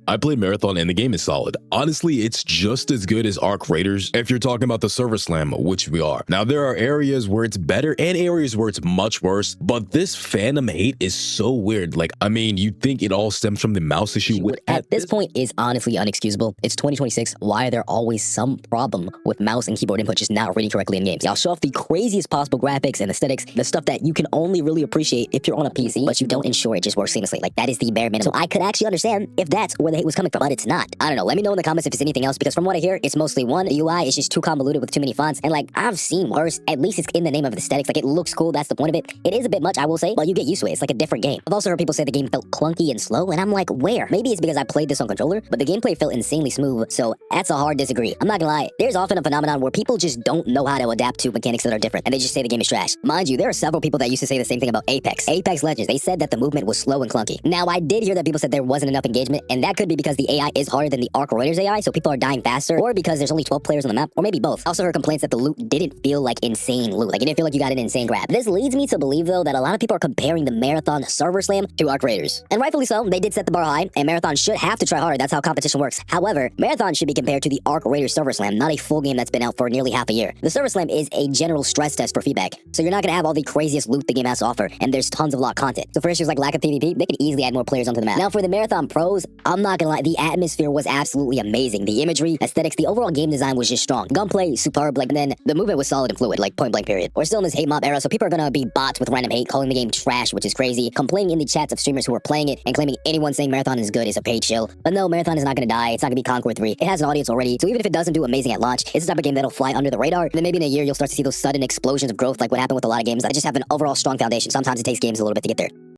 I played Marathon and the game is solid. Honestly, it's just as good as Arc Raiders if you're talking about the server slam, which we are. Now, there are areas where it's better and areas where it's much worse, but this fandom hate is so weird. Like, I mean, you'd think it all stems from the mouse issue, which at this point is honestly unexcusable. It's 2026. Why are there always some problem with mouse and keyboard input just not reading correctly in games? Y'all show off the craziest possible graphics and aesthetics, the stuff that you can only really appreciate if you're on a PC, but you don't ensure it just works seamlessly. Like, that is the bare minimum. So I could actually understand if that's where the hate was coming from, but it's not. I don't know. Let me know in the comments if it's anything else, because from what I hear, it's mostly one, the UI is just too convoluted with too many fonts, and like, I've seen worse. At least it's in the name of the aesthetics. Like, it looks cool. That's the point of it. It is a bit much, I will say, but you get used to it. It's like a different game. I've also heard people say the game felt clunky and slow, and I'm like, where? Maybe it's because I played this on controller, but the gameplay felt insanely smooth, so that's a hard disagree. I'm not gonna lie. There's often a phenomenon where people just don't know how to adapt to mechanics that are different, and they just say the game is trash. Mind you, there are several people that used to say the same thing about Apex. Apex Legends, they said that the movement was slow and clunky. Now, I did hear that people said there wasn't enough engagement, and that could be because the AI is harder than the Arc Raiders AI, so people are dying faster, or because there's only 12 players on the map, or maybe both. I also heard complaints that the loot didn't feel like insane loot. Like, it didn't feel like you got an insane grab. This leads me to believe, though, that a lot of people are comparing the Marathon server slam to Arc Raiders. And rightfully so, they did set the bar high, and Marathon should have to try harder. That's how competition works. However, Marathon should be compared to the Arc Raiders server slam, not a full game that's been out for nearly half a year. The server slam is a general stress test for feedback, so you're not gonna have all the craziest loot the game has to offer, and there's tons of locked content. So for issues like lack of PvP, they can easily add more players onto the map. Now for the Marathon pros, I'm not gonna lie, the atmosphere was absolutely amazing. The imagery, aesthetics, the overall game design was just strong. Gunplay, superb, like, and then the movement was solid and fluid, like point blank period. We're still in this hate mob era, so people are gonna be bots with random hate, calling the game trash, which is crazy, complaining in the chats of streamers who are playing it, and claiming anyone saying Marathon is good is a paid shill. But no, Marathon is not gonna die. It's not gonna be Conquer 3. It has an audience already, so even if it doesn't do amazing at launch, it's the type of game that'll fly under the radar, and then maybe in a year you'll start to see those sudden explosions of growth like what happened with a lot of games that just have an overall strong foundation. Sometimes it takes games a little bit to get there.